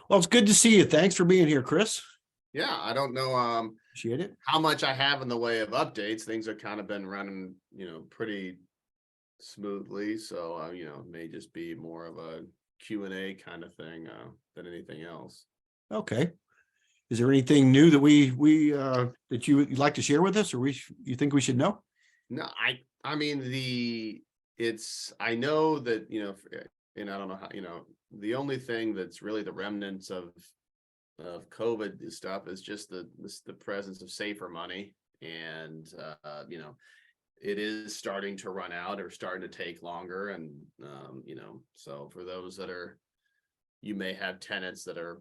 Well, it's good to see you. Thanks for being here, Chris. Yeah, I don't know Appreciate it. how much I have in the way of updates. Things have kind of been running, pretty smoothly. So, may just be more of a Q&A kind of thing than anything else. Okay. Is there anything new that that you'd like to share with us, or you think we should know? No, I mean, I know that, and I don't know how, the only thing that's really the remnants of COVID stuff is just the presence of safer money. And, it is starting to run out or starting to take longer. And, so for those you may have tenants that are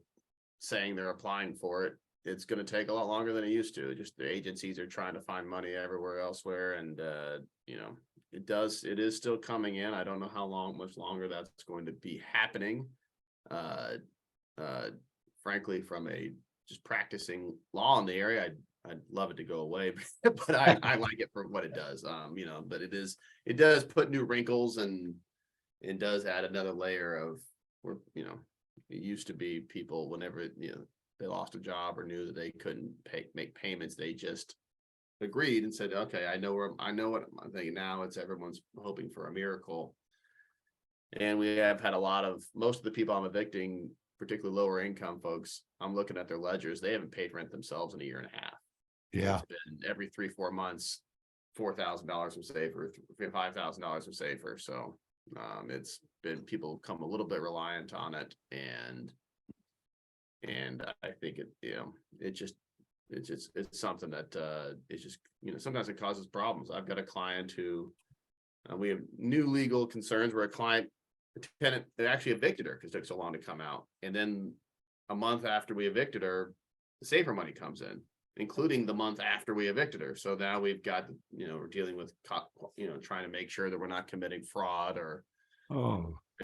saying they're applying for it, it's going to take a lot longer than it used to. Just the agencies are trying to find money everywhere elsewhere. And, it is still coming in. I don't know much longer that's going to be happening. Frankly, from just practicing law in the area, I'd love it to go away, but I like it for what it does. But it does put new wrinkles, and it does add another layer of where, it used to be people, whenever, they lost a job or knew that they couldn't make payments, they just agreed and said, okay, I know what I'm thinking. Now it's everyone's hoping for a miracle. And we have had most of the people I'm evicting, particularly lower income folks, I'm looking at their ledgers. They haven't paid rent themselves in a year and a half. Yeah. It's been every 3-4 months, $4,000 from safer, $5,000 from safer. So it's been, people come a little bit reliant on it. And I think it's something that it's just, sometimes it causes problems. I've got a client who we have new legal concerns where a tenant, they actually evicted her because it took so long to come out. And then a month after we evicted her, the safer money comes in, including the month after we evicted her. So now we've got, we're dealing with, trying to make sure that we're not committing fraud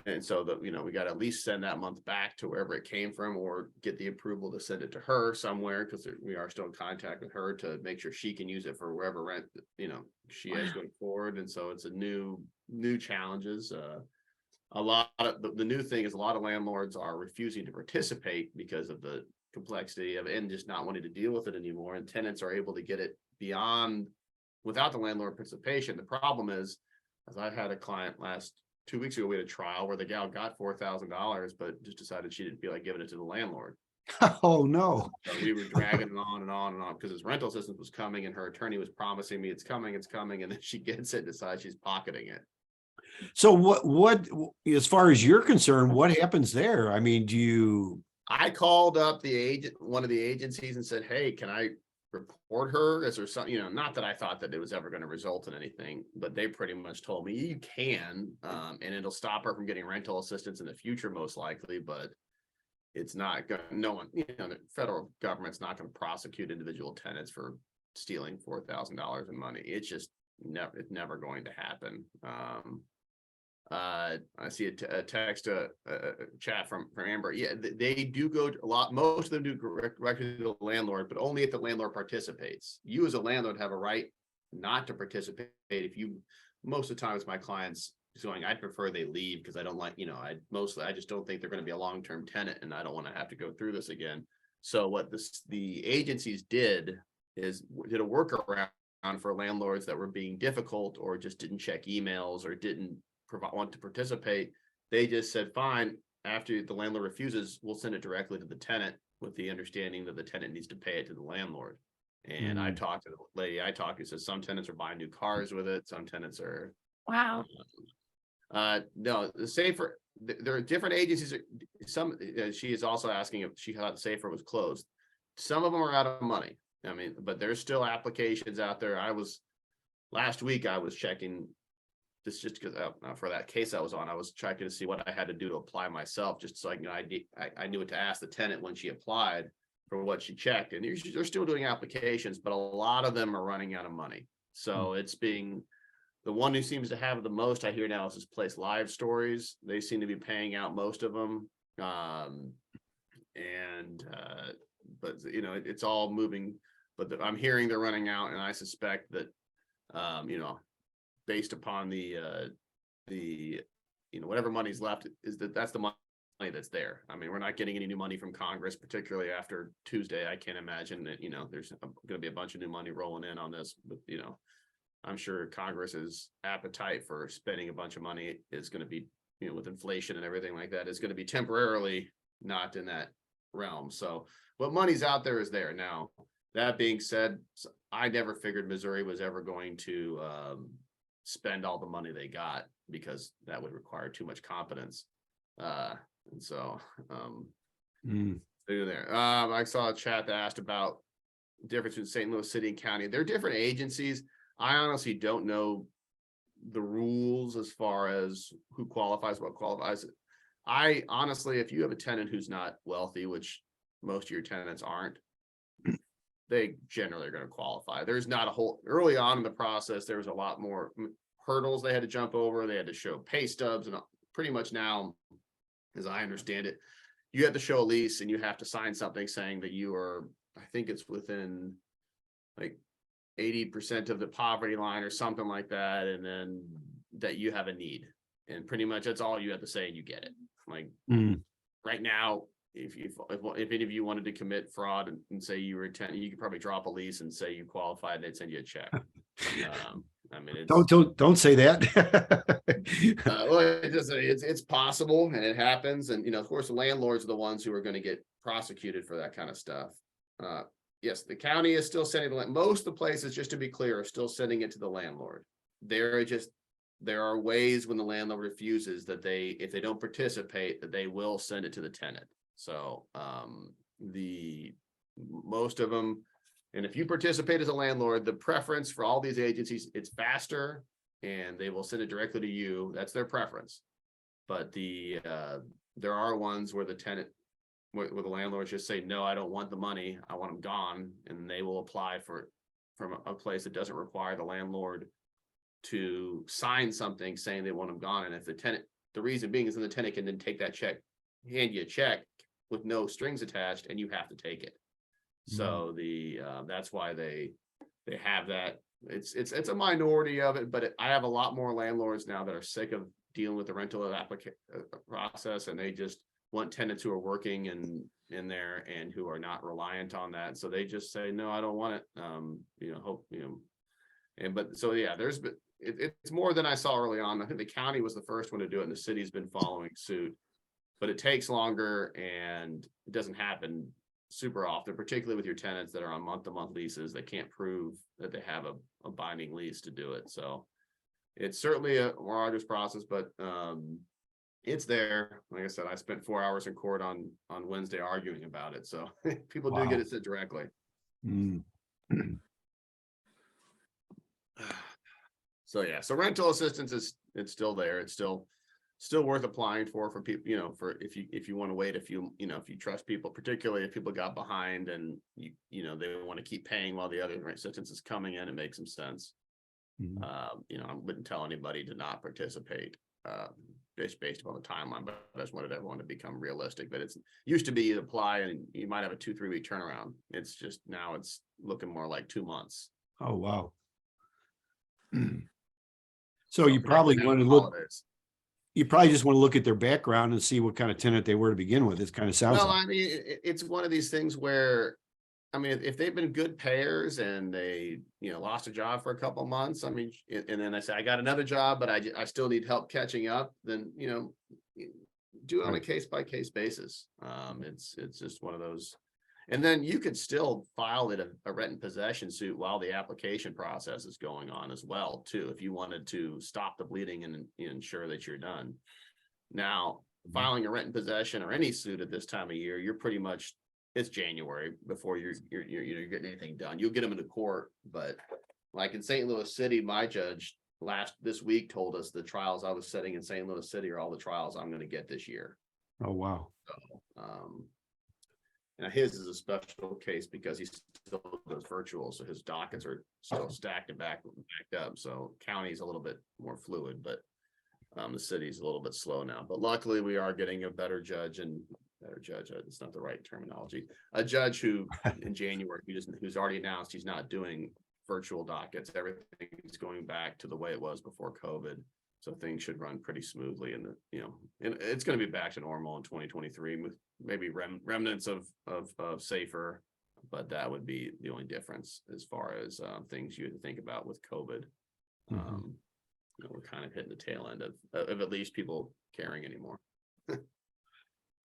and so that, we got to at least send that month back to wherever it came from, or get the approval to send it to her somewhere, because we are still in contact with her to make sure she can use it for wherever rent, she has going forward. And so it's a new challenges. A lot of the new thing is a lot of landlords are refusing to participate because of the complexity of it and just not wanting to deal with it anymore. And tenants are able to get it without the landlord participation. The problem is, as I had a client 2 weeks ago, we had a trial where the gal got $4,000, but just decided she didn't feel like giving it to the landlord. Oh no. So we were dragging it on and on and on because his rental assistance was coming and her attorney was promising me it's coming. And then she gets it and decides she's pocketing it. So what, as far as you're concerned, what happens there? I mean, I called up one of the agencies and said, hey, can I report her? Is there something, not that I thought that it was ever going to result in anything, but they pretty much told me you can, and it'll stop her from getting rental assistance in the future, most likely, but it's not going the federal government's not going to prosecute individual tenants for stealing $4,000 in money. It's just never going to happen. I see a text, a chat from Amber. Yeah, they do go a lot. Most of them do directly to the landlord, but only if the landlord participates. You as a landlord have a right not to participate. Most of the time it's my clients going, I'd prefer they leave because I don't like, I just don't think they're going to be a long-term tenant and I don't want to have to go through this again. So what the agencies did a workaround for landlords that were being difficult or just didn't check emails or didn't want to participate. They just said, fine, after the landlord refuses, we'll send it directly to the tenant with the understanding that the tenant needs to pay it to the landlord. And I talked to the lady who says some tenants are buying new cars with it. Some tenants are. Wow. No, the safer, there are different agencies. She is also asking if she thought the safer was closed. Some of them are out of money. I mean, but there's still applications out there. Last week I was checking this just because for that case I was on, I was checking to see what I had to do to apply myself, just so I knew what to ask the tenant when she applied for what she checked. And they're still doing applications, but a lot of them are running out of money. So it's being the one who seems to have the most I hear now is this place Live Stories. They seem to be paying out most of them. But it's all moving, but I'm hearing they're running out, and I suspect that, based upon the whatever money's left, that's the money that's there. I mean, we're not getting any new money from Congress, particularly after Tuesday. I can't imagine that, there's going to be a bunch of new money rolling in on this, but, I'm sure Congress's appetite for spending a bunch of money is going to be, with inflation and everything like that, is going to be temporarily not in that realm. So what money's out there is there. Now, that being said, I never figured Missouri was ever going to spend all the money they got, because that would require too much competence. And so there. I saw a chat that asked about the difference between St. Louis City and county. They're different agencies. I honestly don't know the rules as far as who qualifies, what qualifies. I honestly, if you have a tenant who's not wealthy, which most of your tenants aren't, they generally are going to qualify. There's not a whole, early on in the process, there was a lot more hurdles they had to jump over. They had to show pay stubs, and pretty much now, as I understand it, you have to show a lease and you have to sign something saying that you are, I think it's within like 80% of the poverty line or something like that, and then that you have a need, and pretty much that's all you have to say and you get it. Like right now, if any of you wanted to commit fraud and say you were a tenant, you could probably drop a lease and say you qualified, and they'd send you a check. I mean, don't say that. Well, it's possible, and it happens, and of course the landlords are the ones who are going to get prosecuted for that kind of stuff. Yes, the county is still sending most of the places, just to be clear, are still sending it to the landlord. There are ways when the landlord refuses that if they don't participate, that they will send it to the tenant. So most of them, and if you participate as a landlord, the preference for all these agencies, it's faster and they will send it directly to you. That's their preference. But there are ones where the tenant, where the landlords just say, no, I don't want the money, I want them gone, and they will apply from a place that doesn't require the landlord to sign something saying they want them gone. And if the reason being is that the tenant can then take that check, hand you a check with no strings attached, and you have to take it. So that's why they have that. It's a minority of it, but I have a lot more landlords now that are sick of dealing with the rental process, and they just want tenants who are working in there and who are not reliant on that. So they just say, no, I don't want it. It's more than I saw early on. I think the county was the first one to do it, and the city's been following suit, but it takes longer and it doesn't happen super often, particularly with your tenants that are on month-to-month leases. They can't prove that they have a binding lease to do it. So it's certainly a more arduous process, but it's there. Like I said, I spent 4 hours in court on Wednesday arguing about it. So people do get it said directly. So yeah, so rental assistance it's still there. It's still worth applying for people, for if you want to wait, if you trust people, particularly if people got behind and they want to keep paying while the other assistance is coming in, it makes some sense. I wouldn't tell anybody to not participate just based upon the timeline, but I just wanted everyone to become realistic. But it's used to be you apply and you might have a 2-3 week turnaround. It's just now it's looking more like 2 months. Oh, wow. So you probably want to look. You probably just want to look at their background and see what kind of tenant they were to begin with. It kind of sounds like. I mean, it's one of these things where, I mean, if they've been good payers and they, lost a job for a couple of months, I mean, and then I say, I got another job, but I still need help catching up, then, do it on a case-by-case basis. It's just one of those. And then you could still file a rent and possession suit while the application process is going on as well, too, if you wanted to stop the bleeding and ensure that you're done. Now, filing a rent and possession or any suit at this time of year, you're pretty much, it's January before you're getting anything done. You'll get them into court, but like in St. Louis City, my judge this week told us the trials I was setting in St. Louis City are all the trials I'm going to get this year. Oh, wow. So, now his is a special case because he still does virtual, so his dockets are still stacked and backed up. So county's a little bit more fluid, but the city's a little bit slow now. But luckily, we are getting a better judge. It's not the right terminology. A judge who in January who's already announced he's not doing virtual dockets. Everything's going back to the way it was before COVID. So things should run pretty smoothly and and it's going to be back to normal in 2023 with maybe remnants of safer, but that would be the only difference as far as things you had to think about with COVID. We're kind of hitting the tail end of at least people caring anymore.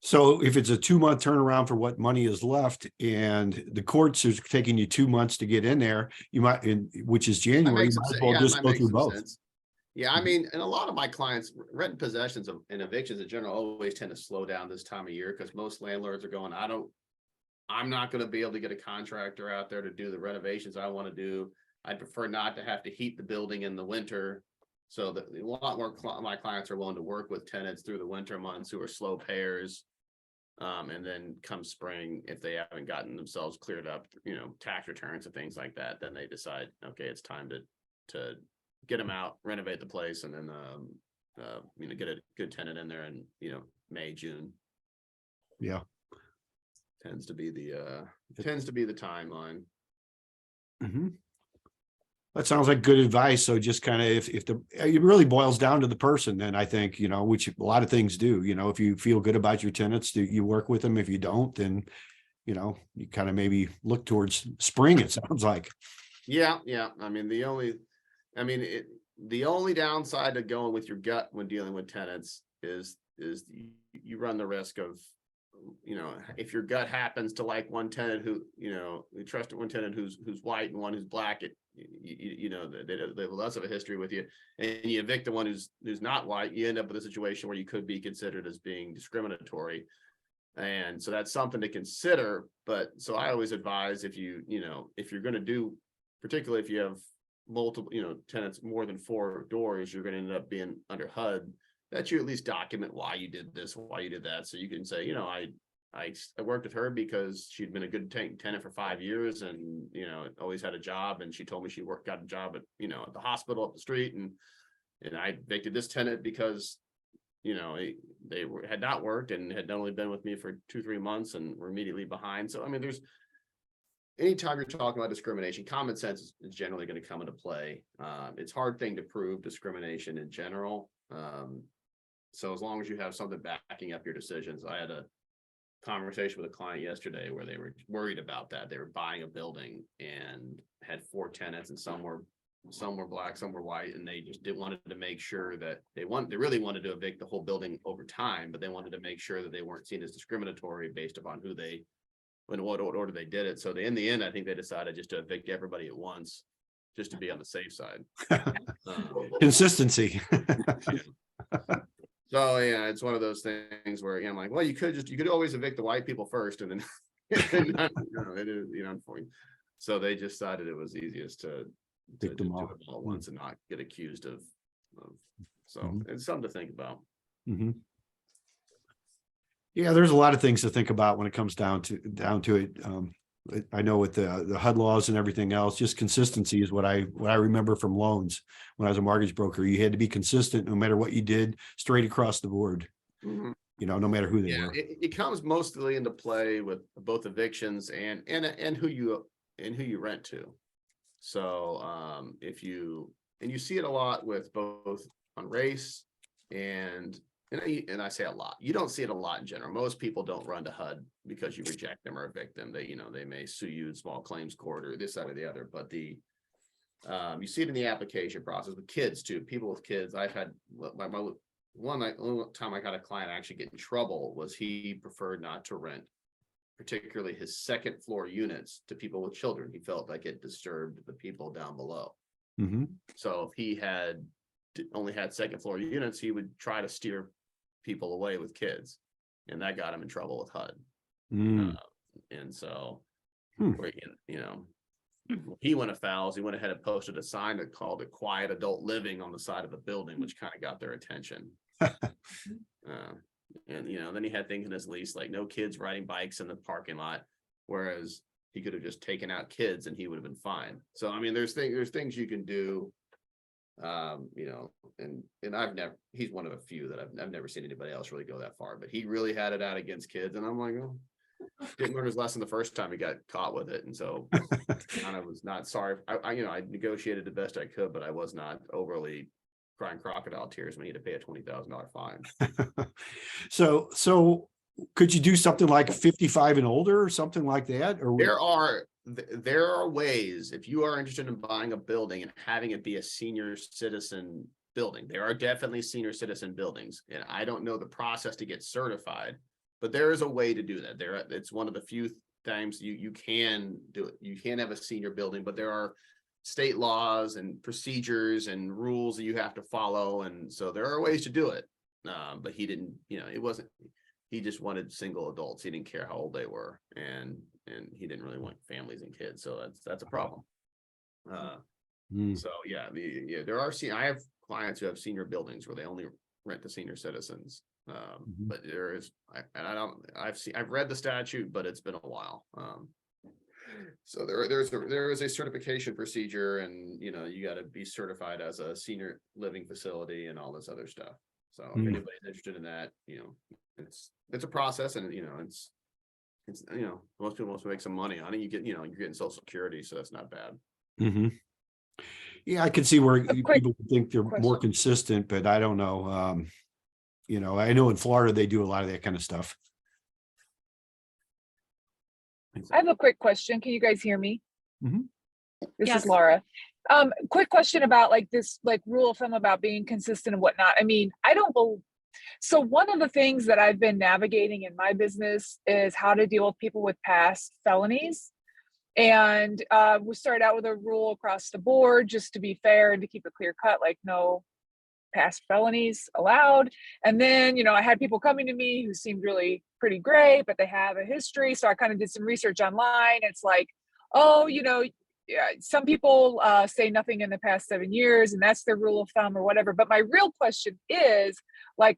So if it's a 2-month turnaround for what money is left and the courts is taking you 2 months to get in there, you might, which is January, you might as well just go through both. Sense. Yeah, I mean, and a lot of my clients, rent and possessions and evictions in general always tend to slow down this time of year because most landlords are going, I'm not going to be able to get a contractor out there to do the renovations I want to do. I'd prefer not to have to heat the building in the winter. So that a lot more my clients are willing to work with tenants through the winter months who are slow payers. And then come spring, if they haven't gotten themselves cleared up, tax returns and things like that, then they decide, okay, it's time to get them out, renovate the place, and then get a good tenant in there in May, June. Yeah, tends to be the timeline. That sounds like good advice. So just kind of if it really boils down to the person, then I think, which a lot of things do, if you feel good about your tenants, you work with them. If you don't, then, you kind of maybe look towards spring, it sounds like. Yeah. I mean, the only downside to going with your gut when dealing with tenants is you run the risk of, if your gut happens to like one tenant who, you trust one tenant who's white and one who's black, they have less of a history with you, and you evict the one who's not white, you end up with a situation where you could be considered as being discriminatory. And so that's something to consider. But so I always advise if you're going to do, particularly if you have multiple, tenants, more than 4 doors, you're going to end up being under HUD, that you at least document why you did this, why you did that. So you can say, I worked with her because she'd been a good tenant for 5 years and, always had a job. And she told me she got a job at, at the hospital up the street. And I evicted this tenant because, they had not worked and had only been with me for 2-3 months and were immediately behind. So, I mean, anytime you're talking about discrimination, common sense is generally going to come into play. It's a hard thing to prove discrimination in general. So as long as you have something backing up your decisions. I had a conversation with a client yesterday where they were worried about that. They were buying a building and had 4 tenants, and some were black, some were white, and they just wanted to make sure that they really wanted to evict the whole building over time, but they wanted to make sure that they weren't seen as discriminatory based upon in what order they did it. So in the end, I think they decided just to evict everybody at once, just to be on the safe side. Consistency. So yeah, it's one of those things where I'm like, well, you could always evict the white people first, and then it is, for you. So they just decided it was easiest to do it all at once and not get accused of. So it's something to think about. Yeah, there's a lot of things to think about when it comes down to it. I know with the HUD laws and everything else, just consistency is what I remember from loans when I was a mortgage broker. You had to be consistent no matter what you did, straight across the board. No matter who they were. It comes mostly into play with both evictions and who you rent to. So if you see it a lot with both on race and I say a lot. You don't see it a lot in general. Most people don't run to HUD because you reject them or evict them. They may sue you in small claims court or this, that, or the other. But you see it in the application process with kids too. People with kids. I've had only time I got a client actually get in trouble was he preferred not to rent, particularly his second floor units, to people with children. He felt like it disturbed the people down below. So if he had only had second floor units, he would try to steer people away with kids, and that got him in trouble with HUD. And so he went afoul. He went ahead and posted a sign that called it quiet adult living on the side of the building, which kind of got their attention. And then he had things in his lease like no kids riding bikes in the parking lot, whereas he could have just taken out kids and he would have been fine. So I mean, there's things you can do. And he's one of a few that I've never seen anybody else really go that far, but he really had it out against kids. And I'm like, oh, didn't learn his lesson the first time he got caught with it. And so kind of was not sorry. I negotiated the best I could, but I was not overly crying crocodile tears when he had to pay a $20,000 fine. So could you do something like 55 and older or something like that? Or There are ways, if you are interested in buying a building and having it be a senior citizen building, there are definitely senior citizen buildings, and I don't know the process to get certified, but there is a way to do that. It's one of the few times you can do it. You can have a senior building, but there are state laws and procedures and rules that you have to follow, and so there are ways to do it. But he didn't, he just wanted single adults. He didn't care how old they were, and he didn't really want families and kids. So that's a problem. So yeah, there are, I have clients who have senior buildings where they only rent to senior citizens. But there is, I've read the statute, but it's been a while. So there is a certification procedure, and you got to be certified as a senior living facility and all this other stuff. So if anybody's interested in that, it's a process, and it's most people want to make some money on it. You're getting Social Security, so that's not bad. Yeah, I can see where people think they're question. more consistent, but I don't know. I know in Florida they do a lot of that kind of stuff. I have a quick question. Can you guys hear me? This Yes. is Laura. Quick question about this rule of thumb about being consistent and whatnot. I mean, so one of the things that I've been navigating in my business is how to deal with people with past felonies. And we started out with a rule across the board, just to be fair and to keep it clear cut, no past felonies allowed. And then, I had people coming to me who seemed really pretty great, but they have a history. So I kind of did some research online. It's some people say nothing in the past 7 years, and that's their rule of thumb or whatever. But my real question is,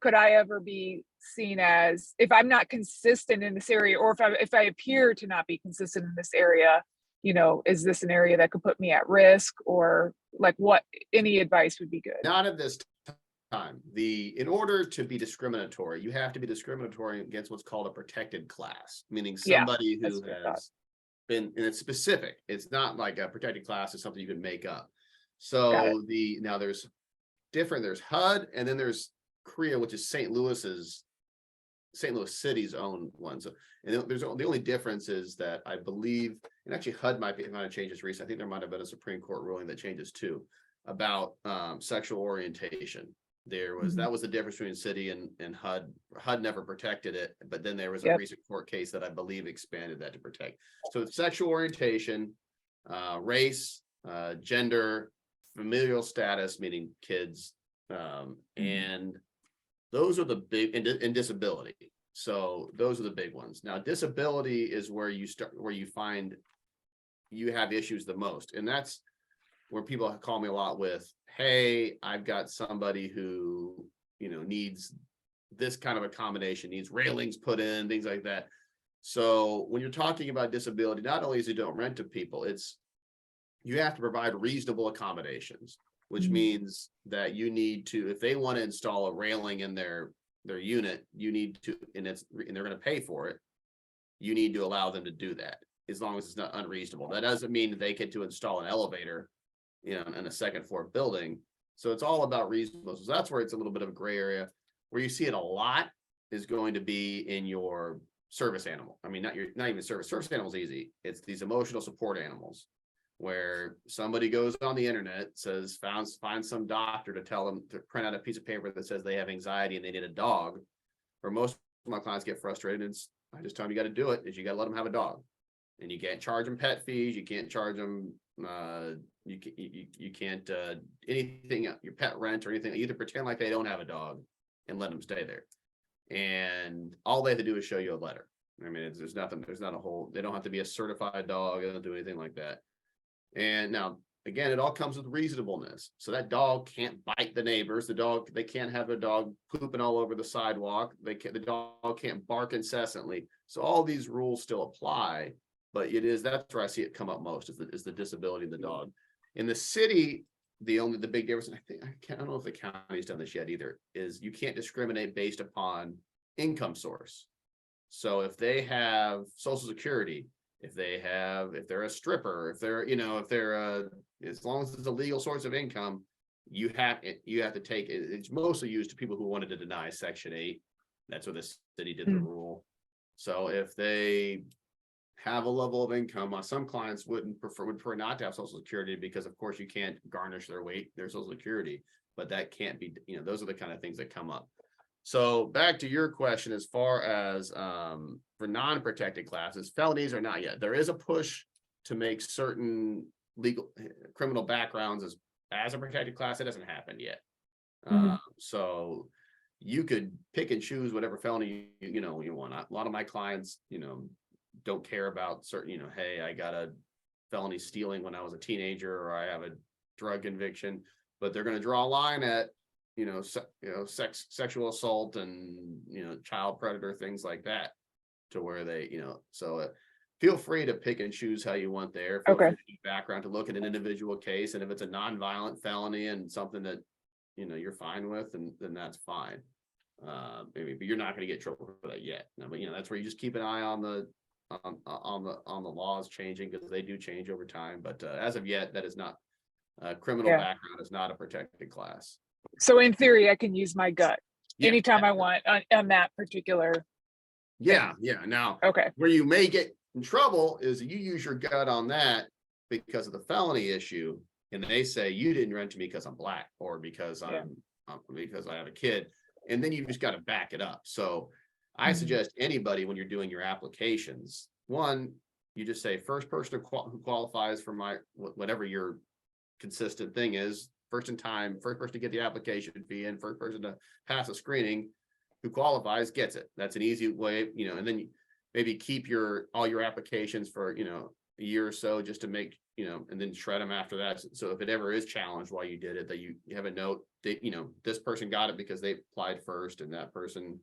could I ever be seen as, if I'm not consistent in this area, or if I appear to not be consistent in this area, is this an area that could put me at risk, or what any advice would be good? Not at this time. In order to be discriminatory, you have to be discriminatory against what's called a protected class, meaning somebody who has been, and it's specific. It's not like a protected class is something you can make up. So now there's HUD, and then there's CREA, which is St. Louis City's own one. So, and the only difference is that I believe, and actually HUD might have changed this recently. I think there might have been a Supreme Court ruling that changes too about sexual orientation. That was the difference between city and HUD. HUD never protected it, but then there was a recent court case that I believe expanded that to protect. So it's sexual orientation, race, gender, familial status, meaning kids, and those are the big, and disability. So those are the big ones. Now, disability is where you find you have issues the most, and that's where people call me a lot with, hey, I've got somebody who, needs this kind of accommodation, needs railings put in, things like that. So when you're talking about disability, not only is it don't rent to people, you have to provide reasonable accommodations, which means that you need to, if they want to install a railing in their unit, you need to, and they're going to pay for it, you need to allow them to do that, as long as it's not unreasonable. That doesn't mean that they get to install an elevator in a second floor building. So it's all about reasonableness. So that's where it's a little bit of a gray area. Where you see it a lot is going to be in your service animal. I mean, not even service animals easy. It's these emotional support animals, where somebody goes on the internet, says, find some doctor to tell them to print out a piece of paper that says they have anxiety and they need a dog. Or most of my clients get frustrated. I just tell them, you got to do it, is you got to let them have a dog. And you can't charge them pet fees. You can't charge them, you can't, anything, your pet rent or anything. Either pretend like they don't have a dog and let them stay there. And all they have to do is show you a letter. I mean, they don't have to be a certified dog. They don't do anything like that. And now, again, it all comes with reasonableness. So that dog can't bite the neighbors. They can't have a dog pooping all over the sidewalk. The dog can't bark incessantly. So all these rules still apply, but that's where I see it come up most, is the disability of the dog. In the city, the big difference, and I don't know if the county's done this yet either, is you can't discriminate based upon income source. So if they have Social Security, if they're a stripper, if they're as long as it's a legal source of income, you have to take it. It's mostly used to people who wanted to deny Section 8. That's where the city did the rule. So if they have a level of income, some clients would prefer not to have Social Security, because of course you can't garnish their Social Security, but that can't be, those are the kind of things that come up. So back to your question, as far as for non-protected classes, felonies are not yet. There is a push to make certain legal criminal backgrounds as a protected class. It hasn't happened yet. So you could pick and choose whatever felony you want. A lot of my clients, don't care about certain, hey, I got a felony stealing when I was a teenager, or I have a drug conviction, but they're going to draw a line at, sexual assault and, child predator, things like that, to where they, so feel free to pick and choose how you want there. Feel free to do background to look at an individual case. And if it's a non-violent felony and something that, you're fine with, and then that's fine. Maybe, but you're not going to get trouble for that yet. No, but that's where you just keep an eye on the laws changing, because they do change over time. But as of yet, that is not criminal background is not a protected class. So in theory, I can use my gut anytime I want on that particular. Yeah. Now, where you may get in trouble is you use your gut on that because of the felony issue, and they say you didn't rent to me because I'm black, or because because I have a kid, and then you just got to back it up. So I suggest anybody, when you're doing your applications, one, you just say first person who qualifies for whatever your consistent thing is, first person to get the application fee, and first person to pass a screening who qualifies gets it. That's an easy way, and then you maybe keep all your applications for, a year or so, just to make, and then shred them after that. So if it ever is challenged while you did it, that you have a note that, this person got it because they applied first, and that person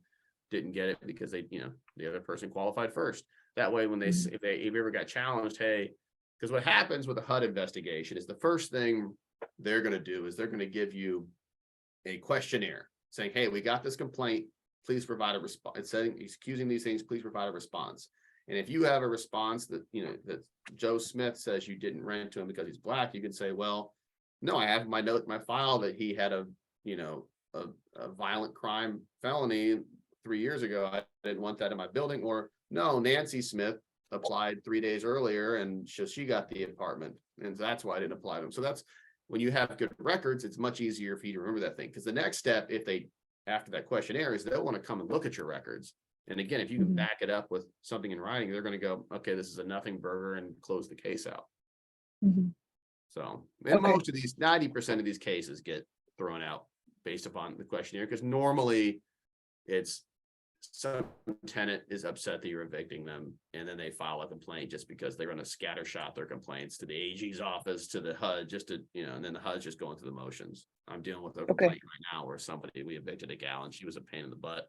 didn't get it because they, the other person qualified first. That way, when if you ever got challenged, hey, because what happens with a HUD investigation is the first thing they're going to do is they're going to give you a questionnaire saying, hey, we got this complaint, please provide a response. It's saying, excusing these things, please provide a response. And if you have a response that, that Joe Smith says you didn't rent to him because he's black, you can say, well, no, I have my note in my file that he had a violent crime felony 3 years ago. I didn't want that in my building. Or no, Nancy Smith applied 3 days earlier and she got the apartment, and that's why I didn't apply to him. So that's when you have good records, it's much easier for you to remember that thing. Because the next step, if they, after that questionnaire, is they'll want to come and look at your records. And again, if you can back it up with something in writing, they're going to go, okay, this is a nothing burger, and close the case out. So, and most of these, 90% of these cases get thrown out based upon the questionnaire, because normally it's some tenant is upset that you're evicting them, and then they file a complaint just because they're going to scattershot their complaints to the AG's office, to the HUD, just to, and then the HUD's just going through the motions. I'm dealing with a complaint right now where we evicted a gal, and she was a pain in the butt,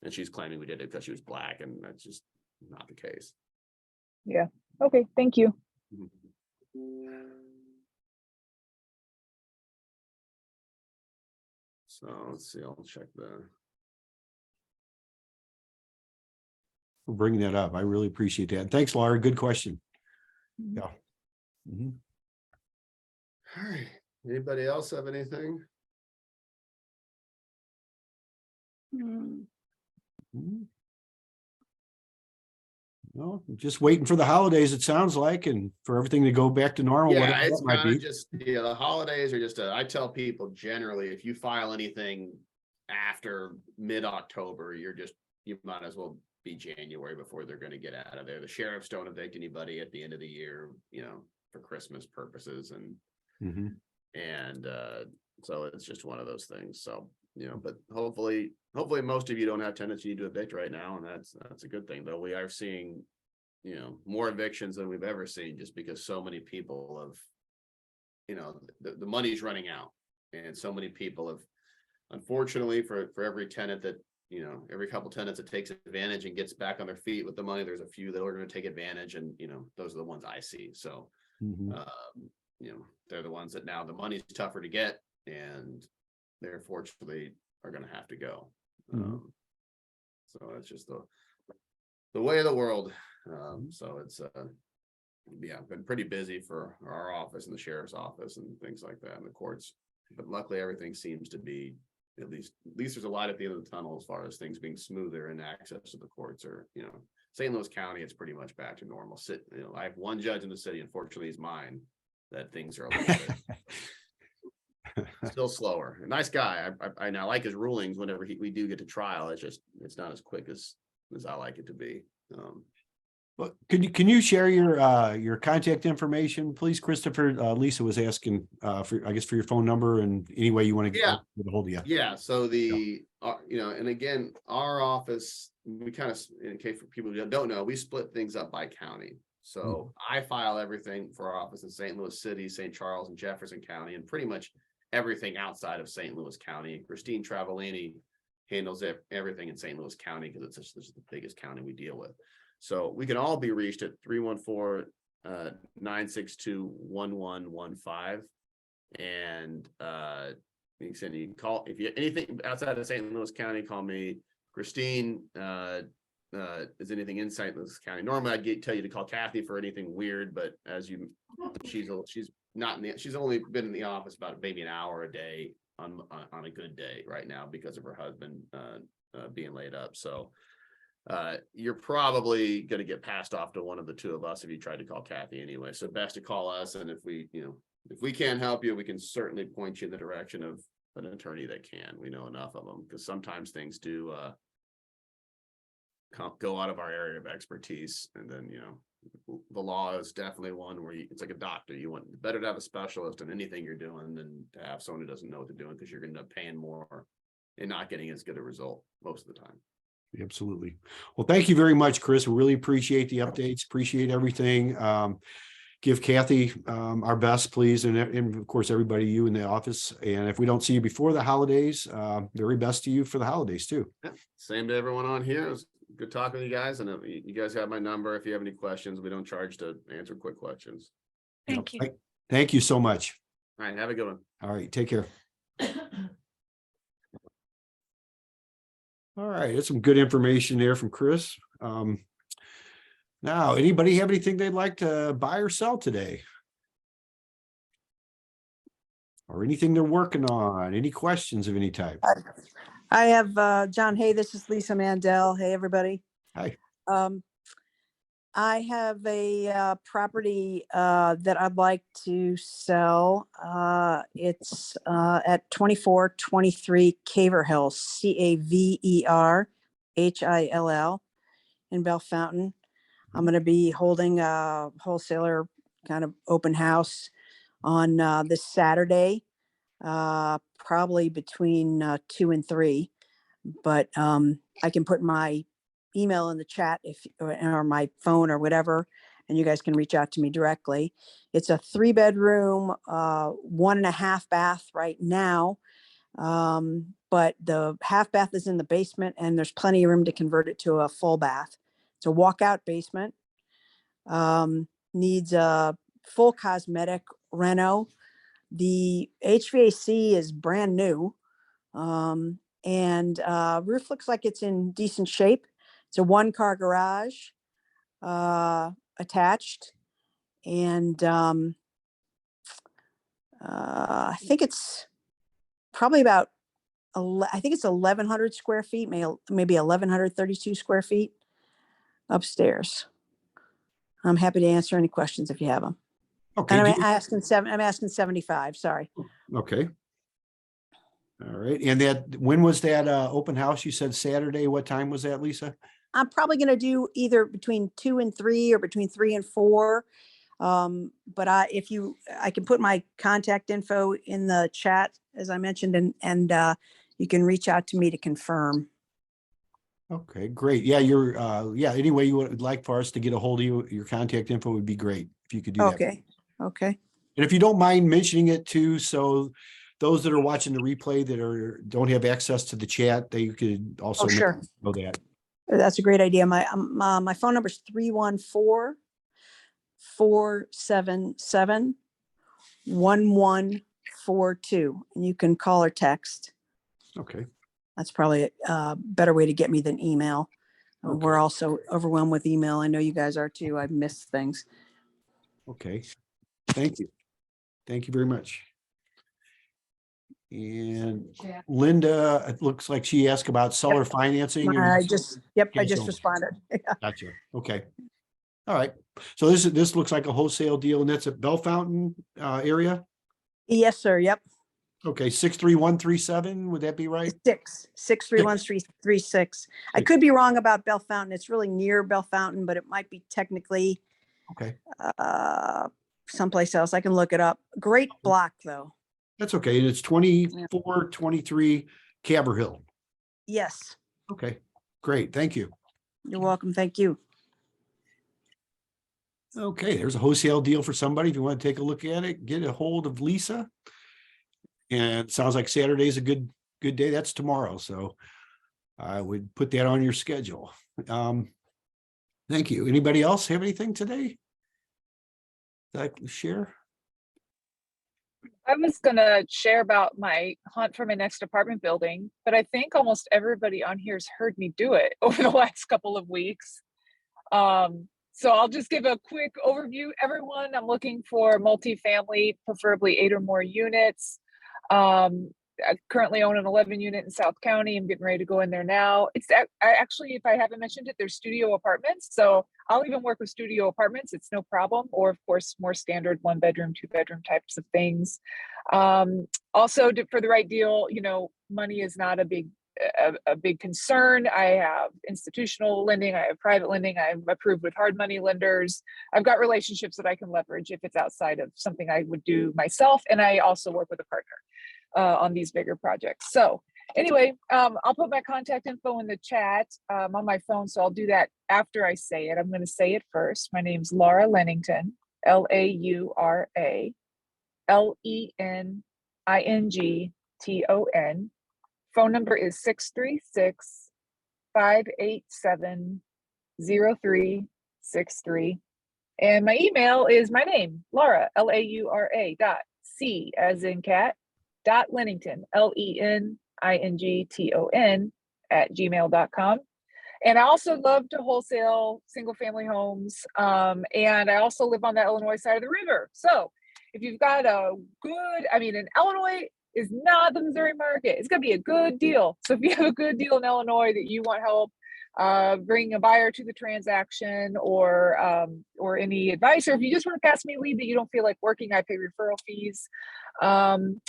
and she's claiming we did it because she was black, and that's just not the case. Yeah. Okay. Thank you. So let's see, I'll check for bringing that up. I really appreciate that. Thanks, Laura. Good question. Yeah. All right. Anybody else have anything? No, just waiting for the holidays, it sounds like, and for everything to go back to normal. Yeah, it's kind of just, the holidays are just, I tell people generally, if you file anything after mid-October, you might as well be January before they're going to get out of there. The sheriffs don't evict anybody at the end of the year, for Christmas purposes. And, so it's just one of those things. So, but hopefully most of you don't have tendency to evict right now. And that's a good thing, though. We are seeing, more evictions than we've ever seen, just because so many people have, the money's running out, and so many people have, unfortunately, for every tenant that, every couple tenants that takes advantage and gets back on their feet with the money, there's a few that are going to take advantage, and, those are the ones I see. So, they're the ones that now the money's tougher to get, and they unfortunately are going to have to go. So it's just the way of the world. So it's been pretty busy for our office and the sheriff's office and things like that, and the courts. but luckily everything seems to be, at least there's a light at the end of the tunnel as far as things being smoother and access to the courts are, St. Louis County, it's pretty much back to normal. I have one judge in the city, unfortunately, is mine, that things are a little bit still slower. A nice guy. I like his rulings whenever we do get to trial. It's not as quick as I like it to be. Well, can you share your contact information, please, Christopher? Lisa was asking for your phone number and any way you want to get a hold of you. Yeah. So and again, our office, we kind of, in case for people who don't know, we split things up by county. So I file everything for our office in St. Louis City, St. Charles, and Jefferson County, and pretty much everything outside of St. Louis County. Christine Travaglini handles everything in St. Louis County because it's just the biggest county we deal with. So we can all be reached at 314-962-1115. And you can call if you anything outside of St. Louis County, call me. Christine is anything in St. Louis County. Normally I'd tell you to call Kathy for anything weird, but she's not she's only been in the office about maybe an hour a day on a good day right now because of her husband being laid up. So you're probably going to get passed off to one of the two of us if you tried to call Kathy anyway. So best to call us. And if we can't help you, we can certainly point you in the direction of an attorney that can. We know enough of them because sometimes things do go out of our area of expertise. And then, the law is definitely one where it's like a doctor. You want better to have a specialist in anything you're doing than to have someone who doesn't know what they're doing, because you're going to end up paying more and not getting as good a result most of the time. Absolutely. Well, thank you very much, Chris. We really appreciate the updates. Appreciate everything. Give Kathy our best, please. And of course, everybody, you in the office. And if we don't see you before the holidays, very best to you for the holidays too. Yeah. Same to everyone on here. It was good talking to you guys. And you guys have my number. If you have any questions, we don't charge to answer quick questions. Thank you. Thank you so much. All right. Have a good one. All right. Take care. All right, that's some good information there from Chris. Now, anybody have anything they'd like to buy or sell today? Or anything they're working on? Any questions of any type? I have John. Hey, this is Lisa Mandel. Hey, everybody. Hi. I have a property that I'd like to sell. It's at 2423 Caver Hill, Caverhill in Belfountaine. I'm going to be holding a wholesaler kind of open house on this Saturday, probably between 2 and 3. But I can put my email in the chat or my phone or whatever, and you guys can reach out to me directly. It's a 3-bedroom, 1.5 bath right now. But the half bath is in the basement and there's plenty of room to convert it to a full bath. It's a walkout basement, needs a full cosmetic reno. The HVAC is brand new. And roof looks like it's in decent shape. It's a 1-car garage attached, and I think it's probably about I think it's 1,100 square feet, maybe 1,132 square feet upstairs. I'm happy to answer any questions if you have them. Okay. And I'm asking 75. Sorry. Okay. All right. And when was that open house? You said Saturday. What time was that, Lisa? I'm probably going to do either between 2 and 3 or between 3 and 4. But I can put my contact info in the chat, as I mentioned, and you can reach out to me to confirm. Okay, great. Yeah, any way you would like for us to get a hold of you, your contact info would be great if you could do that. Okay. And if you don't mind mentioning it too, so those that are watching the replay that don't have access to the chat, they could also sure. know that. That's a great idea. My phone number is 314-477-1142, and you can call or text. Okay. That's probably a better way to get me than email. Okay. We're also overwhelmed with email. I know you guys are too. I've missed things. Okay. Thank you. Thank you very much. And Linda, it looks like she asked about seller financing. I just Okay, so- responded. Gotcha. Okay. All right. So this looks like a wholesale deal, and that's at Belfountaine area. Yes, sir. Yep. Okay, 63137. Would that be right? 631-336. I could be wrong about Belfountain. It's really near Belfountain, but it might be technically Okay, someplace else. I can look it up. Great block though. that's okay. And it's 2423 Cabber Hill. Yes. Okay, great. Thank you. You're welcome. Thank you. Okay, there's a wholesale deal for somebody. If you want to take a look at it, get a hold of Lisa. And it sounds like Saturday's a good day. That's tomorrow. So I would put that on your schedule. Thank you. Anybody else have anything today that I can share? I was gonna share about my hunt for my next apartment building, but I think almost everybody on here has heard me do it over the last couple of weeks. So I'll just give a quick overview. Everyone, I'm looking for multifamily, preferably 8 or more units. I currently own an 11 unit in South County. I'm getting ready to go in there now. I actually, if I haven't mentioned it, there's studio apartments. So I'll even work with studio apartments. It's no problem. Or of course, more standard 1 bedroom, 2 bedroom types of things. Also for the right deal, money is not a big concern. I have institutional lending. I have private lending. I'm approved with hard money lenders. I've got relationships that I can leverage if it's outside of something I would do myself. And I also work with a partner on these bigger projects. So anyway, I'll put my contact info in the chat on my phone. So I'll do that after I say it. I'm going to say it first. My name's Laura Lennington, LauraLennington. Phone number is 636-587-0363. And my email is my name, Laura, Laura .c as in cat, .Lennington, LENINGTON @gmail.com. And I also love to wholesale single family homes. And I also live on the Illinois side of the river. So if you've got in Illinois is not the Missouri market. It's going to be a good deal. So if you have a good deal in Illinois that you want help bring a buyer to the transaction or any advice, or if you just want to pass me a lead that you don't feel like working, I pay referral fees. And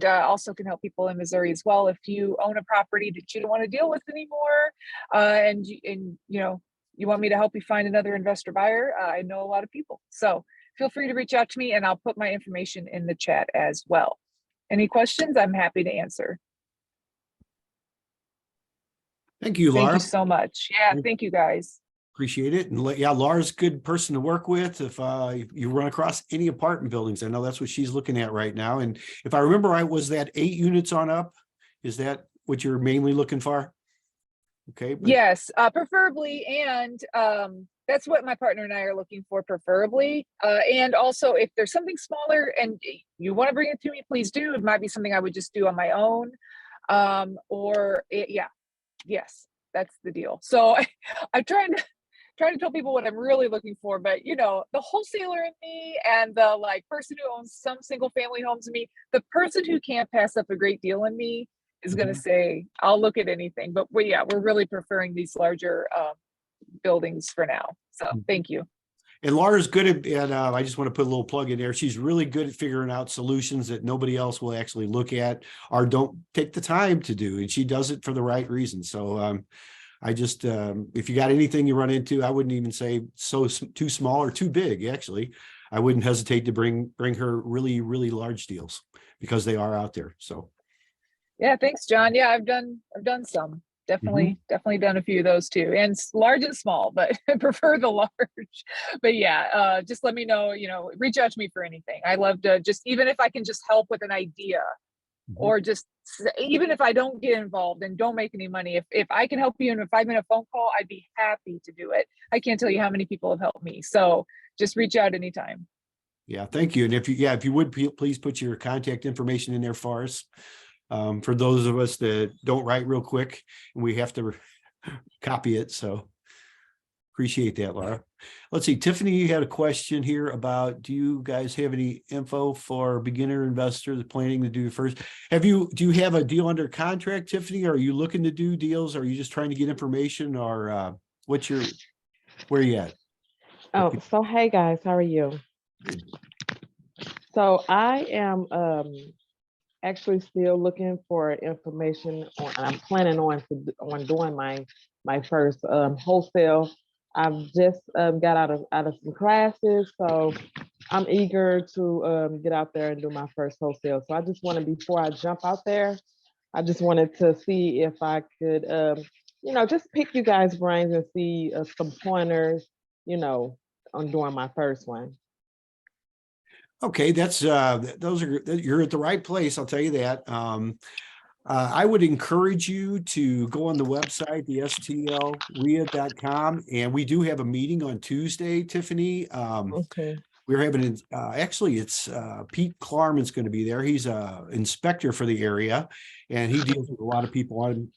also can help people in Missouri as well. If you own a property that you don't want to deal with anymore, and you want me to help you find another investor buyer, I know a lot of people. So feel free to reach out to me, and I'll put my information in the chat as well. Any questions? I'm happy to answer. Thank you, Laura. Thank you so much. Yeah, thank you guys. Appreciate it. And yeah, Laura's a good person to work with if you run across any apartment buildings. I know that's what she's looking at right now. And if I remember right, was that 8 units on up? Is that what you're mainly looking for? Okay. Yes, preferably. And that's what my partner and I are looking for, preferably. And also, if there's something smaller and you want to bring it to me, please do. It might be something I would just do on my own. Yes, that's the deal. So I'm trying to tell people what I'm really looking for, but the wholesaler in me and the person who owns some single family homes in me, the person who can't pass up a great deal in me is going to say, I'll look at anything. But we're really preferring these larger buildings for now. So thank you. And Laura's good at I just want to put a little plug in there. She's really good at figuring out solutions that nobody else will actually look at or don't take the time to do. And she does it for the right reason. So I just, if you got anything you run into, I wouldn't even say too small or too big. Actually, I wouldn't hesitate to bring her really, really large deals because they are out there. So. Yeah, thanks, John. Yeah, I've done some. Definitely done a few of those too, and large and small, but I prefer the large. But yeah, just let me know, reach out to me for anything. I love to even if I can just help with an idea or even if I don't get involved and don't make any money, if I can help you in a 5-minute phone call, I'd be happy to do it. I can't tell you how many people have helped me. So just reach out anytime. Yeah, thank you. And if you would please put your contact information in there for us. For those of us that don't write real quick and we have to copy it. So Appreciate that, Laura. Let's see, Tiffany, you had a question here about, do you guys have any info for beginner investors planning to do first? Do you have a deal under contract, Tiffany? Are you looking to do deals? Are you just trying to get information, or where are you at? Oh, so hey guys, how are you? So I am actually still looking for information on, I'm planning on doing my first wholesale. I've just got out of some classes, so I'm eager to get out there and do my first wholesale. So I just wanted, before I jump out there, I just wanted to see if I could, just pick you guys' brains and see some pointers, on doing my first one. Okay, you're at the right place. I'll tell you that. I would encourage you to go on the website, the STLREIA.com, and we do have a meeting on Tuesday, Tiffany. Okay. We're having, actually, it's Pete Klarman's going to be there. He's a inspector for the area, and he deals with a lot of people on,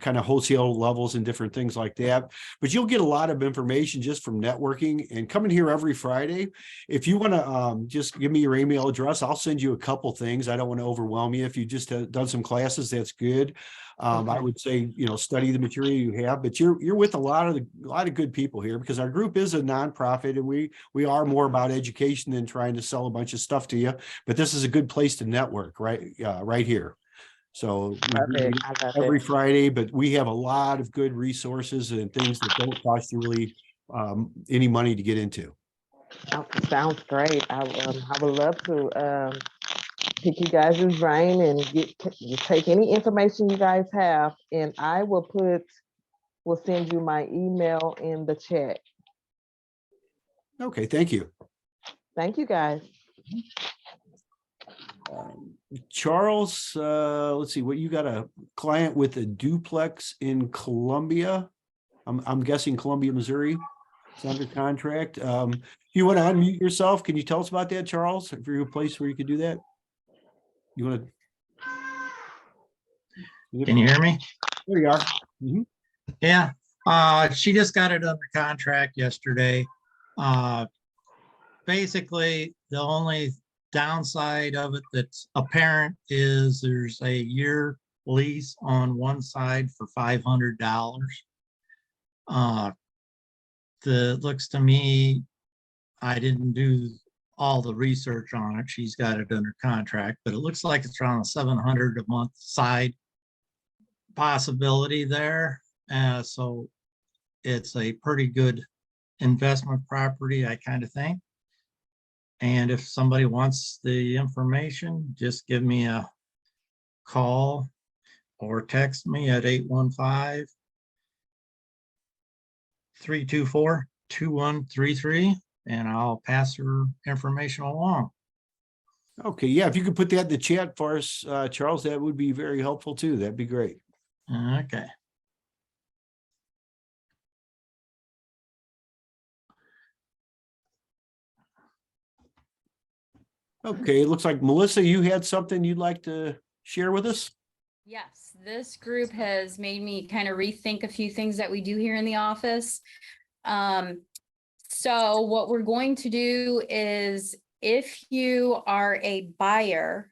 kind of wholesale levels and different things like that. But you'll get a lot of information just from networking and coming here every Friday. If you want to just give me your email address, I'll send you a couple things. I don't want to overwhelm you. If you just done some classes, that's good. I would say, study the material you have, but you're with a lot of good people here, because our group is a nonprofit, and we are more about education than trying to sell a bunch of stuff to you. But this is a good place to network, right? Right here. So every Friday, but we have a lot of good resources and things that don't cost you really any money to get into. Oh, sounds great. I would love to pick you guys' brain and take any information you guys have, and I will send you my email in the chat. Okay, thank you. Thank you guys. Charles, let's see, what you got, a client with a duplex in Columbia. I'm guessing Columbia, Missouri. It's under contract. You want to unmute yourself? Can you tell us about that, Charles? If you're a place where you could do that, you want to? Can you hear me? There you are. Mm-hmm. Yeah, she just got it under contract yesterday. Basically, the only downside of it that's apparent is there's a year lease on one side for $500. Looks to me, I didn't do all the research on it. She's got it under contract, but it looks like it's around $700 a month side possibility there. So it's a pretty good investment property, I kind of think. And if somebody wants the information, just give me a call or text me at 815-324-2133, and I'll pass her information along. Okay, yeah, if you could put that in the chat for us, Charles, that would be very helpful too. That'd be great. Okay. Okay, it looks like Melissa, you had something you'd like to share with us? Yes, this group has made me kind of rethink a few things that we do here in the office. So what we're going to do is, if you are a buyer,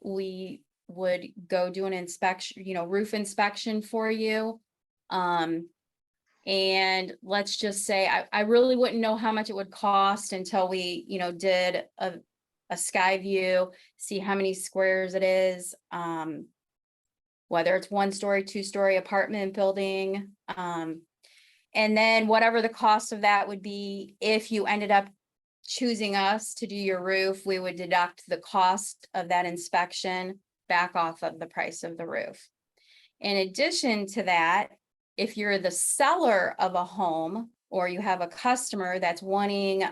we would go do an inspection, roof inspection for you. And let's just say, I really wouldn't know how much it would cost until we, did a sky view, see how many squares it is, whether it's 1-story, 2-story apartment building. And then whatever the cost of that would be, if you ended up choosing us to do your roof, we would deduct the cost of that inspection back off of the price of the roof. In addition to that, if you're the seller of a home, or you have a customer that's wanting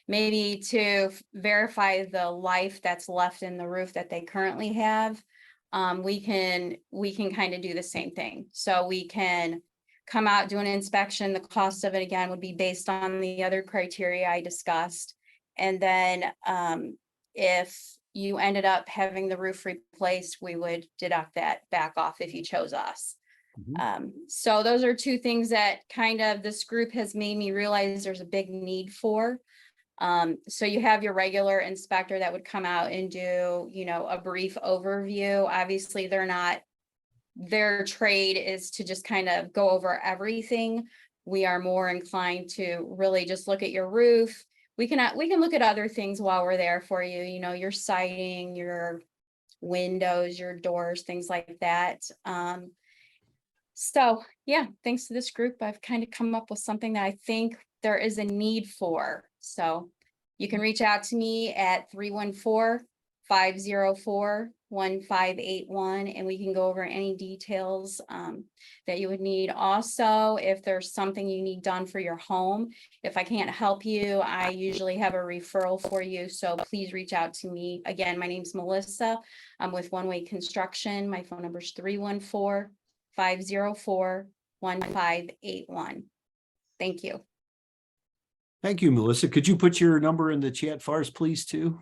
maybe to verify the life that's left in the roof that they currently have, we can kind of do the same thing. So we can come out, do an inspection. The cost of it, again, would be based on the other criteria I discussed. And then if you ended up having the roof replaced, we would deduct that back off if you chose us. So those are two things that kind of this group has made me realize there's a big need for. So you have your regular inspector that would come out and do, you know, a brief overview. Obviously, their trade is to just kind of go over everything. We are more inclined to really just look at your roof. We can look at other things while we're there for you, you know, your siding, your windows, your doors, things like that. So yeah, thanks to this group, I've kind of come up with something that I think there is a need for. So you can reach out to me at 314-504-1581, and we can go over any details that you would need. Also, if there's something you need done for your home, if I can't help you, I usually have a referral for you. So please reach out to me. Again, my name's Melissa. I'm with One Way Construction. My phone number is 314-504-1581. Thank you. Thank you, Melissa. Could you put your number in the chat for us, please, too?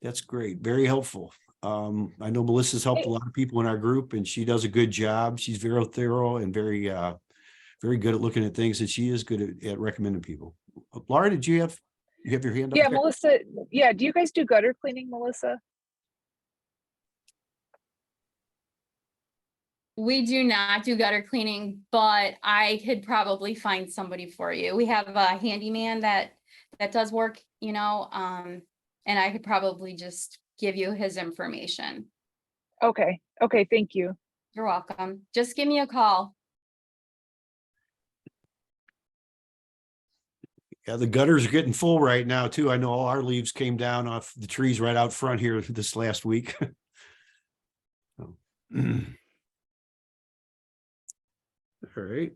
That's great. Very helpful. I know Melissa's helped a lot of people in our group, and she does a good job. She's very thorough and very good at looking at things, and she is good at recommending people. Laura, did you have your hand up? Yeah, there? Melissa. Yeah, do you guys do gutter cleaning, Melissa? We do not do gutter cleaning, but I could probably find somebody for you. We have a handyman that does work, you know, and I could probably just give you his information. Okay. Okay. Thank you. You're welcome. Just give me a call. Yeah, the gutters are getting full right now, too. I know all our leaves came down off the trees right out front here this last week. All right.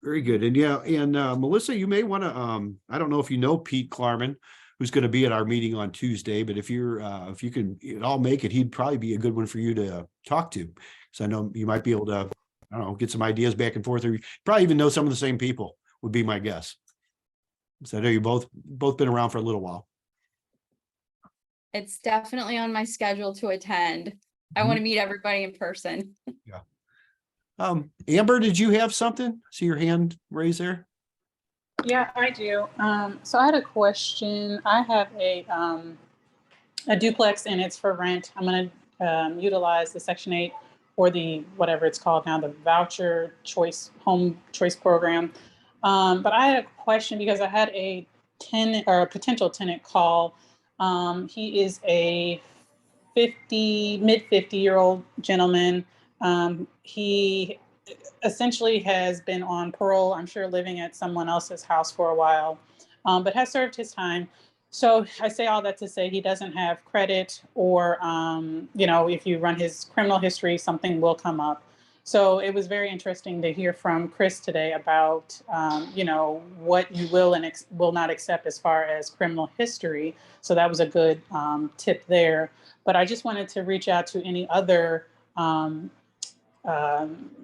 Very good. And yeah, and Melissa, you may want to, I don't know if you know Pete Klarman, who's going to be at our meeting on Tuesday, but if you can at all make it, he'd probably be a good one for you to talk to. So I know you might be able to, I don't know, get some ideas back and forth, or you probably even know some of the same people, would be my guess. So I know you both been around for a little while. It's definitely on my schedule to attend. I want to meet everybody in person. Yeah. Amber, did you have something? See your hand raised there? Yeah, I do. So I had a question. I have a duplex and it's for rent. I'm going to utilize the Section 8 or the whatever it's called now, the voucher choice, home choice program. But I had a question because I had a tenant or a potential tenant call. He is a mid 50-year-old gentleman. He essentially has been on parole, I'm sure living at someone else's house for a while, but has served his time. So I say all that to say he doesn't have credit, or, you know, if you run his criminal history, something will come up. So it was very interesting to hear from Chris today about, you know, what you will and will not accept as far as criminal history. So that was a good tip there. But I just wanted to reach out to any other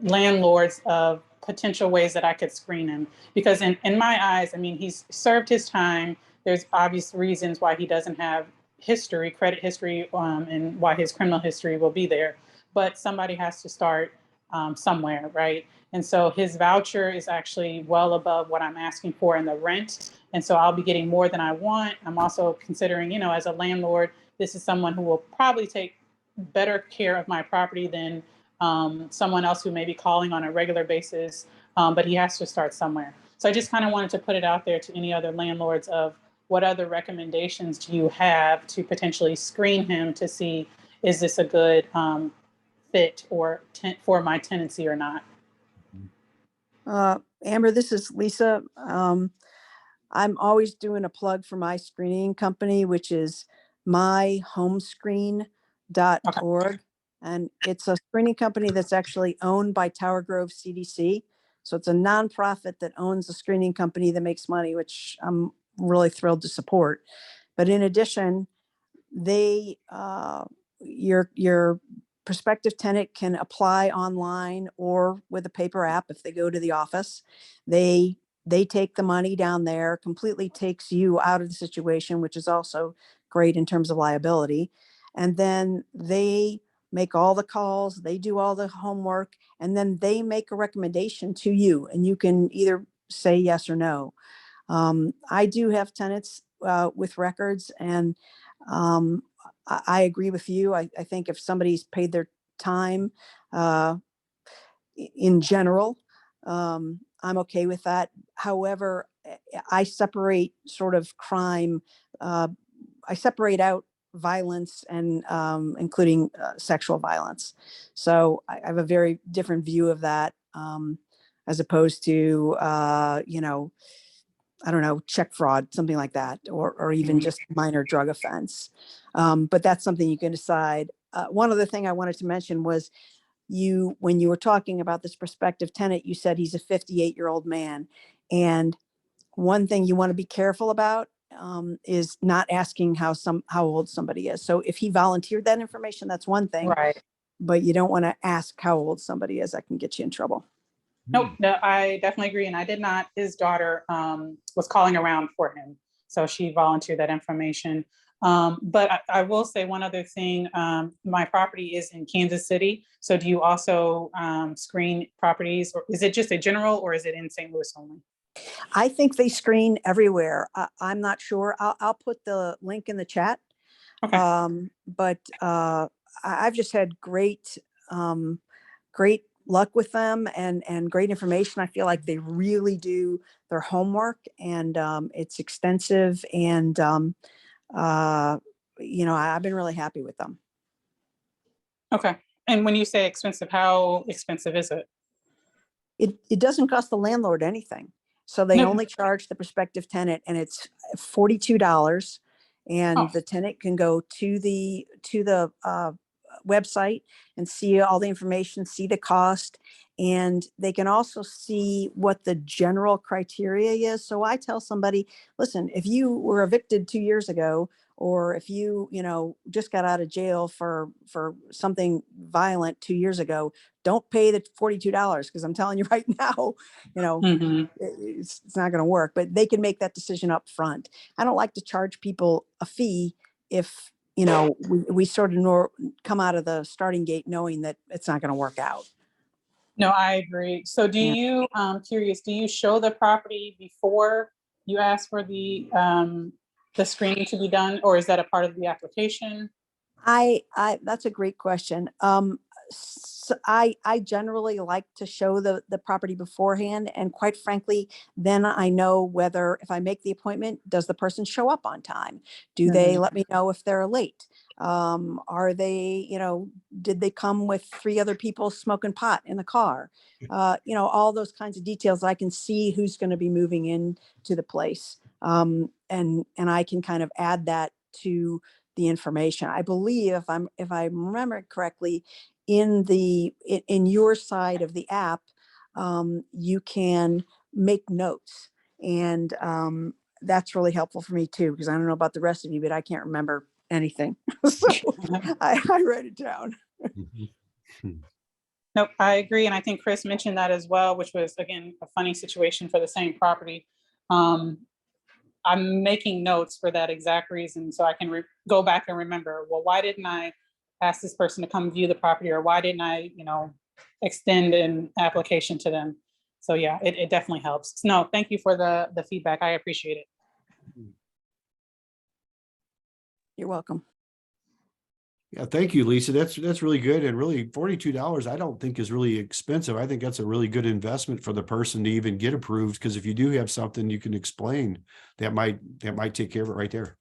landlords of potential ways that I could screen him. Because in my eyes, I mean, he's served his time. There's obvious reasons why he doesn't have history, credit history, and why his criminal history will be there. But somebody has to start somewhere, right? And so his voucher is actually well above what I'm asking for in the rent. And so I'll be getting more than I want. I'm also considering, you know, as a landlord, this is someone who will probably take better care of my property than someone else who may be calling on a regular basis, but he has to start somewhere. So I just kind of wanted to put it out there to any other landlords of what other recommendations do you have to potentially screen him to see, is this a good fit or for my tenancy or not? Amber, this is Lisa. I'm always doing a plug for my screening company, which is myhomescreen.org. Okay. And it's a screening company that's actually owned by Tower Grove CDC. So it's a nonprofit that owns a screening company that makes money, which I'm really thrilled to support. But in addition, they, your prospective tenant can apply online or with a paper app if they go to the office. They take the money down there, completely takes you out of the situation, which is also great in terms of liability. And then they make all the calls, they do all the homework, and then they make a recommendation to you, and you can either say yes or no. I do have tenants with records, and I agree with you. I think if somebody's paid their time in general, I'm okay with that. However, I separate sort of crime. I separate out violence and including sexual violence. So I have a very different view of that as opposed to, I don't know, check fraud, something like that, or even just minor drug offense. But that's something you can decide. One other thing I wanted to mention was when you were talking about this prospective tenant, you said he's a 58-year-old man. And one thing you want to be careful about is not asking how old somebody is. So if he volunteered that information, that's one thing, Right. but you don't want to ask how old somebody is. That can get you in trouble. Nope, no, I definitely agree. And I did not, his daughter was calling around for him. So she volunteered that information. But I will say one other thing. My property is in Kansas City. So do you also screen properties, or is it just a general, or is it in St. Louis only? I think they screen everywhere. I'm not sure. I'll put the link in the chat. Okay. But I've just had great luck with them and great information. I feel like they really do their homework, and it's extensive. And I've been really happy with them. Okay. And when you say expensive, how expensive is it? It doesn't cost the landlord anything. So they No. only charge the prospective tenant, and it's $42. And Oh. the tenant can go to the website and see all the information, see the cost, and they can also see what the general criteria is. So I tell somebody, listen, if you were evicted 2 years ago, or if you just got out of jail for something violent 2 years ago, don't pay the $42, because I'm telling you right now, Mhm. it's not going to work. But they can make that decision up front. I don't like to charge people a fee if we sort of come out of the starting gate knowing that it's not going to work out. No, I agree. So do Yeah. you, curious, do you show the property before you ask for the screening to be done, or is that a part of the application? That's a great question. I generally like to show the property beforehand, and quite frankly, then I know whether, if I make the appointment, does the person show up on time? Do they Mhm. let me know if they're late? Are they, did they come with 3 other people smoking pot in the car? All those kinds of details. I can see who's going to be moving in to the place. And I can kind of add that to the information. I believe, if I remember correctly, in your side of the app, you can make notes, and that's really helpful for me too, because I don't know about the rest of you, but I can't remember anything. So I write it down. Nope, I agree. And I think Chris mentioned that as well, which was, again, a funny situation for the same property. I'm making notes for that exact reason, so I can go back and remember, well, why didn't I ask this person to come view the property, or why didn't I, extend an application to them? So yeah, it definitely helps. No, thank you for the feedback. I appreciate it. You're welcome. Yeah, thank you, Lisa. That's really good. And really $42, I don't think is really expensive. I think that's a really good investment for the person to even get approved, because if you do have something you can explain, that might take care of it right there.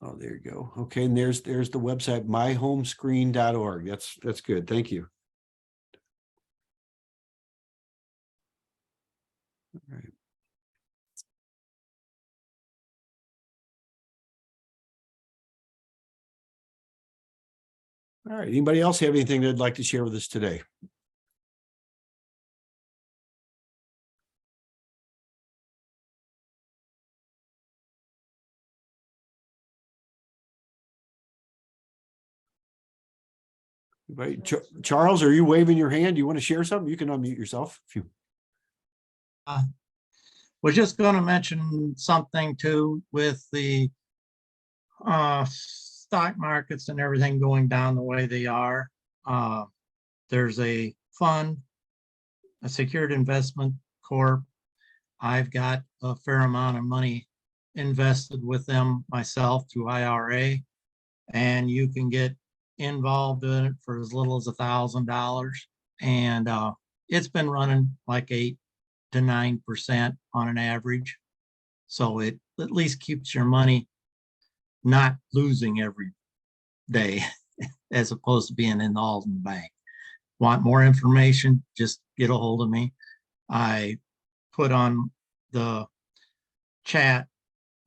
Oh, there you go. Okay, and there's the website, myhomescreen.org. That's good. Thank you. All right. All right. Anybody else have anything they'd like to share with us today? Right. Charles, are you waving your hand? You want to share something? You can unmute yourself. If you. Was just going to mention something too with the stock markets and everything going down the way they are. There's a fund, a secured investment corp. I've got a fair amount of money invested with them myself through IRA, and you can get involved in it for as little as $1,000. And it's been running like 8 to 9% on an average. So it at least keeps your money not losing every day as opposed to being all in the bank. Want more information? Just get a hold of me. I put on the chat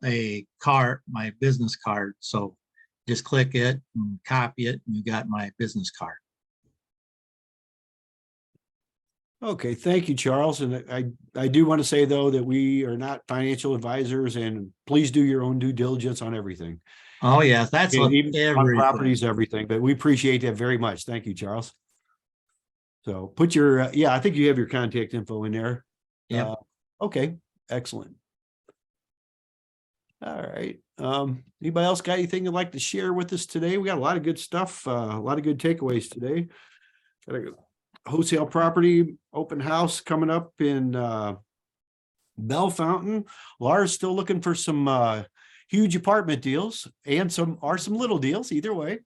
a card, my business card. So just click it and copy it, and you got my business card. Okay, thank you, Charles. And I do want to say, though, that we are not financial advisors, and please do your own due diligence on everything. Oh, yes, that's And even on everything. properties, everything. But we appreciate that very much. Thank you, Charles. So put your, yeah, I think you have your contact info in there. Yeah. Okay, excellent. All right. Anybody else got anything you'd like to share with us today? We got a lot of good stuff, a lot of good takeaways today. Got a wholesale property open house coming up in Belfountaine. Laura's still looking for some huge apartment deals and some little deals either way.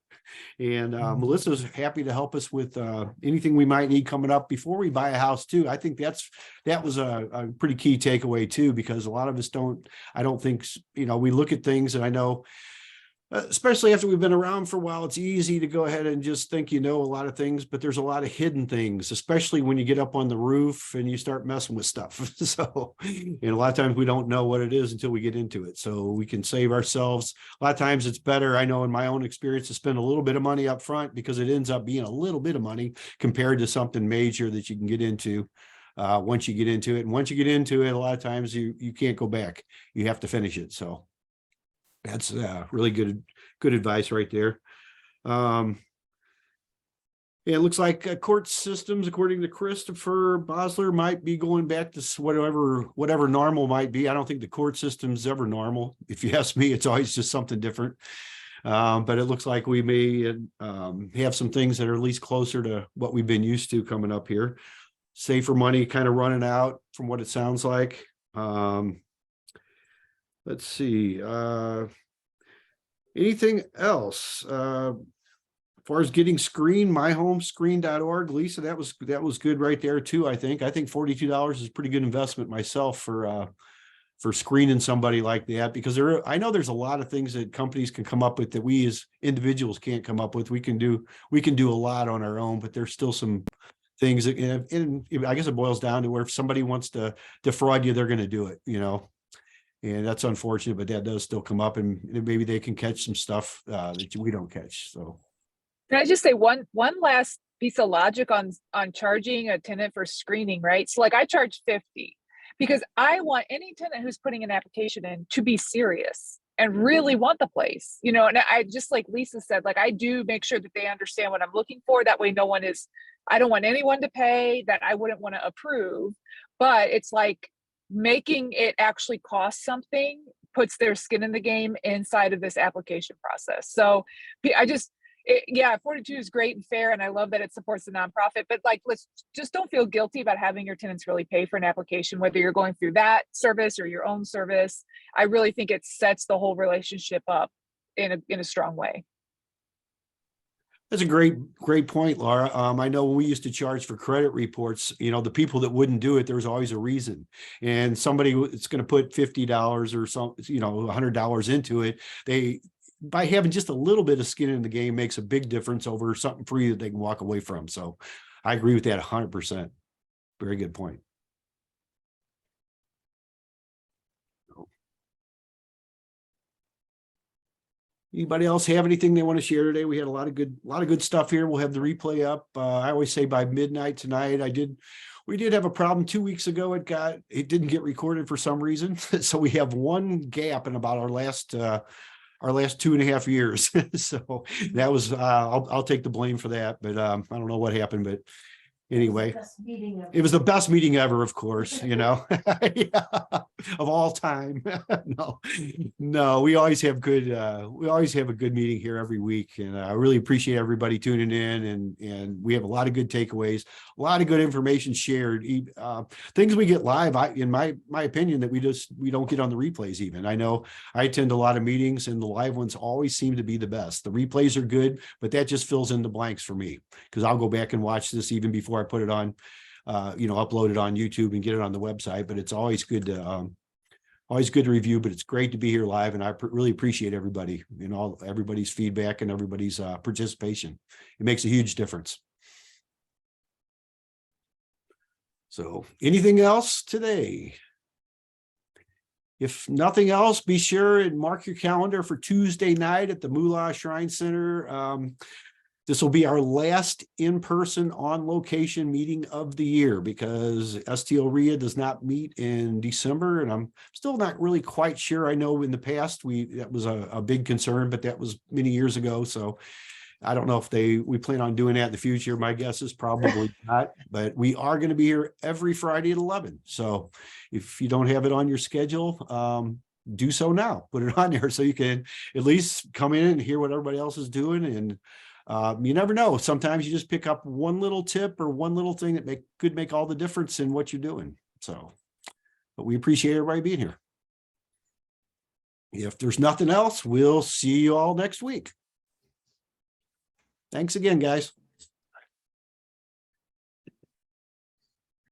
And Melissa's happy to help us with anything we might need coming up before we buy a house too. I think that was a pretty key takeaway too, because a lot of us I don't think, we look at things, and I know, especially after we've been around for a while, it's easy to go ahead and just think a lot of things, but there's a lot of hidden things, especially when you get up on the roof and you start messing with stuff. So, and a lot of times we don't know what it is until we get into it. So we can save ourselves. A lot of times it's better, I know in my own experience, to spend a little bit of money up front, because it ends up being a little bit of money compared to something major that you can get into once you get into it. And once you get into it, a lot of times you can't go back. You have to finish it. So that's really good advice right there. It looks like court systems, according to Christopher Basler, might be going back to whatever normal might be. I don't think the court system's ever normal. If you ask me, it's always just something different. But it looks like we may have some things that are at least closer to what we've been used to coming up here. Safer money kind of running out from what it sounds like. Let's see. Anything else? As far as getting screened, myhomescreen.org, Lisa, that was good right there too. I think $42 is a pretty good investment myself for screening somebody like that, because I know there's a lot of things that companies can come up with that we as individuals can't come up with. We can do a lot on our own, but there's still some things that, and I guess it boils down to where if somebody wants to defraud you, they're going to do it, and that's unfortunate, but that does still come up, and maybe they can catch some stuff that we don't catch. So Can I just say one last piece of logic on charging a tenant for screening, right? So like I charge $50 because I want any tenant who's putting an application in to be serious and really want the place, and I just, like Lisa said, like I do make sure that they understand what I'm looking for. That way I don't want anyone to pay that I wouldn't want to approve, but it's like making it actually cost something puts their skin in the game inside of this application process. So yeah, 42 is great and fair, and I love that it supports the nonprofit, but like, let's just don't feel guilty about having your tenants really pay for an application, whether you're going through that service or your own service. I really think it sets the whole relationship up in a strong way. that's a great point, Laura. I know when we used to charge for credit reports, the people that wouldn't do it, there was always a reason. And somebody that's going to put $50 or some, $100 into it, by having just a little bit of skin in the game makes a big difference over something free that they can walk away from. So I agree with that 100%. Very good point. Anybody else have anything they want to share today? We had a lot of good stuff here. We'll have the replay up. I always say by midnight tonight. We did have a problem 2 weeks ago. It didn't get recorded for some reason. So we have one gap in about our our last 2.5 years. So that was, I'll take the blame for that, but I don't know what happened, but anyway, it was the best meeting ever, of course, you know, yeah, of all time. No, we always have a good meeting here every week. And I really appreciate everybody tuning in, and we have a lot of good takeaways, a lot of good information shared, things we get live. In my opinion, that we don't get on the replays even. I know I attend a lot of meetings, and the live ones always seem to be the best. The replays are good, but that just fills in the blanks for me, because I'll go back and watch this even before I put it on, upload it on YouTube and get it on the website. But it's always good to review, but it's great to be here live. And I really appreciate everybody and everybody's feedback and everybody's participation. It makes a huge difference. So anything else today? If nothing else, be sure and mark your calendar for Tuesday night at the Moolah Shrine Center. This will be our last in-person on-location meeting of the year, because STLREIA does not meet in December, and I'm still not really quite sure. I know in the past that was a big concern, but that was many years ago. So I don't know if we plan on doing that in the future. My guess is probably not, but we are going to be here every Friday at 11. So if you don't have it on your schedule, do so now. Put it on there so you can at least come in and hear what everybody else is doing. And you never know. Sometimes you just pick up one little tip or one little thing that could make all the difference in what you're doing. So, but we appreciate everybody being here. If there's nothing else, we'll see you all next week. Thanks again, guys.